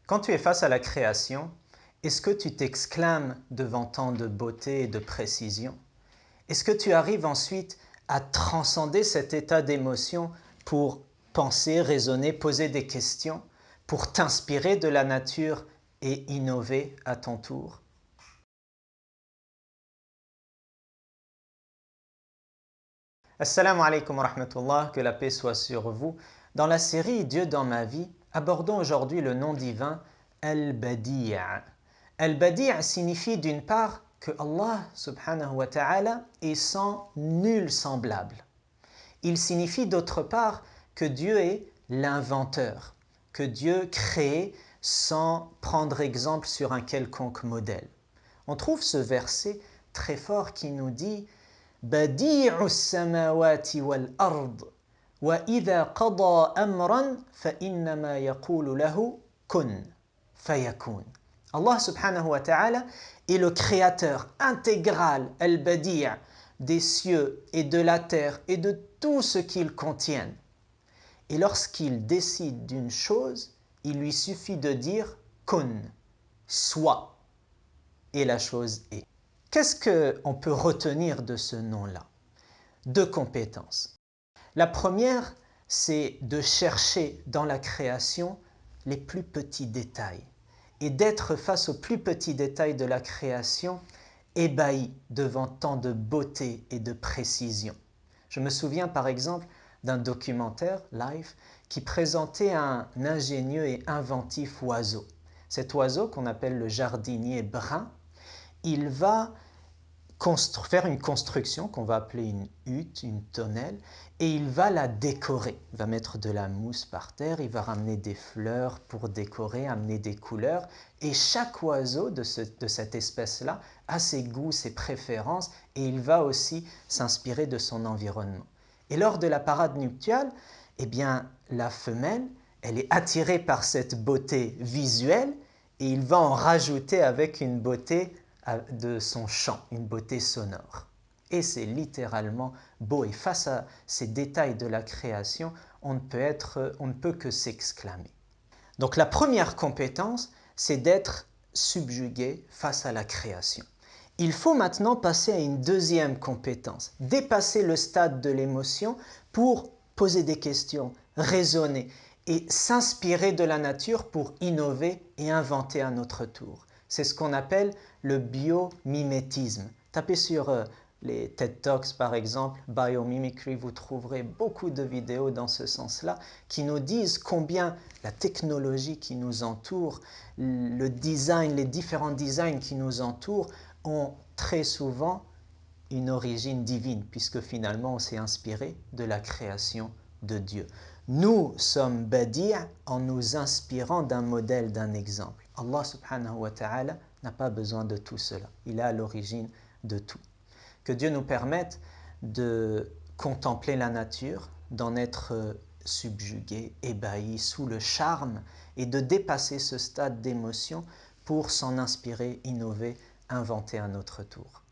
Quand tu es face à la création, est-ce que tu t'exclames devant tant de beauté et de précision? Est-ce que tu arrives ensuite à transcender cet état d'émotion pour penser, raisonner, poser des questions, pour t'inspirer de la nature et innover à ton tour? Assalamu alaikum wa rahmatullah, que la paix soit sur vous. Dans la série Dieu dans ma vie, abordons aujourd'hui le nom divin Al-Badi'. Al-Badi' signifie d'une part que Allah subhanahu wa ta'ala est sans nul semblable. Il signifie d'autre part que Dieu est l'inventeur, que Dieu crée sans prendre exemple sur un quelconque modèle. On trouve ce verset très fort qui nous dit بديع السماوات والأرض وإذا قضى أمرا فإنما يقول له كن فيكون. Allah subhanahu wa ta'ala est le créateur intégral, al-Badi' des cieux et de la terre et de tout ce qu'ils contiennent. Et lorsqu'il décide d'une chose, il lui suffit de dire kun, soit, et la chose est. Qu'est-ce qu'on peut retenir de ce nom-là? Deux compétences. La première, c'est de chercher dans la création les plus petits détails et d'être face aux plus petits détails de la création, ébahi devant tant de beauté et de précision. Je me souviens par exemple d'un documentaire live qui présentait un ingénieux et inventif oiseau. Cet oiseau qu'on appelle le jardinier brun, il va faire une construction qu'on va appeler une hutte, une tonnelle, et il va la décorer. Il va mettre de la mousse par terre, il va ramener des fleurs pour décorer, amener des couleurs, et chaque oiseau de cette espèce-là a ses goûts, ses préférences, et il va aussi s'inspirer de son environnement. Et lors de la parade nuptiale, eh bien, la femelle, elle est attirée par cette beauté visuelle, et il va en rajouter avec une beauté de son chant, une beauté sonore. Et c'est littéralement beau. Et face à ces détails de la création, on ne peut que s'exclamer. Donc la première compétence, c'est d'être subjugué face à la création. Il faut maintenant passer à une deuxième compétence, dépasser le stade de l'émotion pour poser des questions, raisonner et s'inspirer de la nature pour innover et inventer à notre tour. C'est ce qu'on appelle le biomimétisme. Tapez sur les TED Talks par exemple, Biomimicry, vous trouverez beaucoup de vidéos dans ce sens-là qui nous disent combien la technologie qui nous entoure, le design, les différents designs qui nous entourent ont très souvent une origine divine puisque finalement on s'est inspiré de la création de Dieu. Nous sommes badi' en nous inspirant d'un modèle, d'un exemple. Allah subhanahu wa ta'ala n'a pas besoin de tout cela. Il est à l'origine de tout. Que Dieu nous permette de contempler la nature, d'en être subjugué, ébahi, sous le charme et de dépasser ce stade d'émotion pour s'en inspirer, innover, inventer à notre tour.